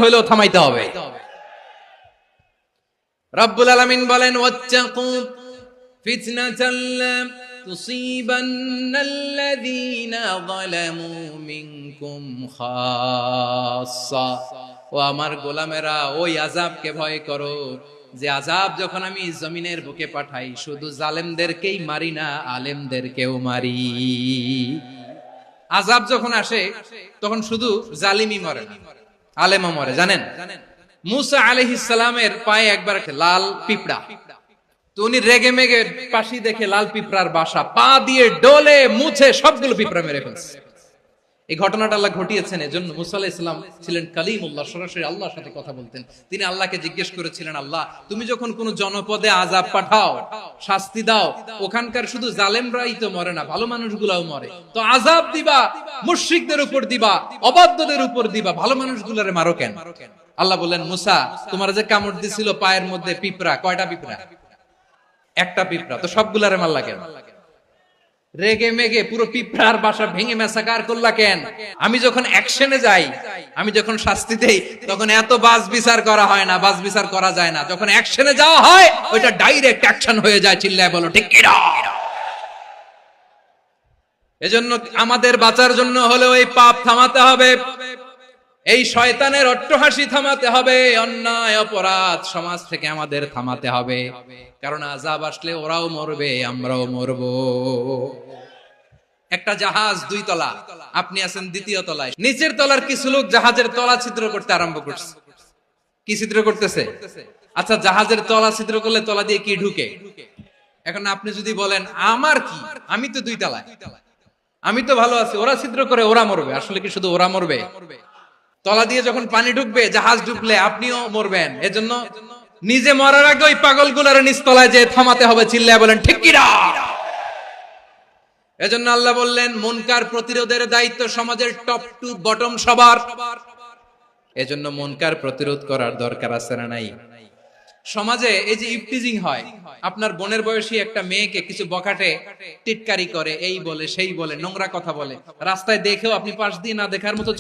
হলেও থামাইতে হবে। রব্বুল আলামিন বলেন ওয়াত্তাকু ফিতনাতাল লা তুসিবান্নাল্লাযীনা যালামু মিনকুম খাসসা। ও আমার গোলামেরা, ওই আযাবকে ভয় করো যে আযাব যখন আমি জমিনের বুকে পাঠাই শুধু জালেমদেরকেই মারি না, আলেমদেরকেও মারি। আযাব যখন আসে তখন শুধু জালিমই মরে না, আলেমও মরে। জানেন মুসা আলাইহিস সালামের পায়ে একবার লাল পিঁপড়া, তো উনি রেগে মেগে পাশি দেখে লাল পিঁপড়ার বাসা, পা দিয়ে ডলে মুছে সবগুলো পিঁপড়া মেরে ফেলছে। এই ঘটনাটা আল্লাহ ঘটিয়েছেন এজন্য মুসা আলাইহিস সালাম ছিলেন কালিমুল্লাহ, সরাসরি আল্লাহর সাথে কথা বলতেন। তিনি আল্লাহকে জিজ্ঞেস করেছিলেন, আল্লাহ তুমি যখন কোন জনপদে আযাব পাঠাও, শাস্তি দাও, ওখানকার শুধু জালেমরাই তো মরে না, ভালো মানুষগুলাও মরে, তো আযাব দিবা মুশরিকদের উপর দিবা, অবাধ্যদের উপর দিবা, ভালো মানুষগুলারে মারো কেন? আল্লাহ বললেন, মুসা তোমার যে কামড় দিছিল পায়ের মধ্যে পিঁপড়া, কয়টা পিঁপড়া? একটা পিঁপড়া, তো সবগুলারে মারলা কেন? রেগে মেগে পুরো পিঁপড়ার বাসা ভেঙে মেসাকার করলা কেন? আমি যখন অ্যাকশনে যাই, আমি যখন শাস্তি দেই, তখন এত বাস বিচার করা হয় না, বাস বিচার করা যায় না। যখন অ্যাকশনে যাওয়া হয় ওইটা ডাইরেক্ট অ্যাকশন হয়ে যায়। চিল্লায় বলো ঠিক কি না? এজন্য আমাদের বাঁচার জন্য হলেও এই পাপ থামাতে হবে, এই শয়তানের অট্টহাসি থামাতে হবে, অন্যায় অপরাধ সমাজ থেকে আমাদের থামাতে হবে। কারণ আযাব আসলে ওরাও মরবে, আমরাও মরব। একটা জাহাজ 2 তলা, আপনি আছেন 2য় তলায়, নিচের তলার কিছু লোক জাহাজের তলা ছিদ্র করতে আরম্ভ করছে। কি ছিদ্র করতেছে? আচ্ছা, জাহাজের তলা ছিদ্র করলে তলা দিয়ে কি ঢুকে? এখন আপনি যদি বলেন আমার কি, আমি তো 2 তলায়, আমি তো ভালো আছি, ওরা ছিদ্র করে ওরা মরবে। আসলে কি শুধু ওরা মরবে? তলা দিয়ে যখন পানি ঢুকবে, জাহাজ ঢুকলে আপনিও মরবেন। এজন্য নিজে মরার আগে ওই পাগলগুলোর নিচতলায় যে থামাতে হবে। চিল্লায় বলেন ঠিক কি না? এজন্য আল্লাহ বললেন মুনকার প্রতিরোধের দায়িত্ব সমাজের টপ টু বটম সবার। এজন্য মুনকার প্রতিরোধ করার দরকার আছে না নাই? সমাজে এই যে ইফটিজিং হয়, আপনার বোনের বয়সী একটা মেয়েকে কিছু বখাটে টিটকারি করে, এই বলে সেই বলে, নোংরা কথা বলে, রাস্তায় দেখেও আপনি পাশ দিয়ে না দেখার মতো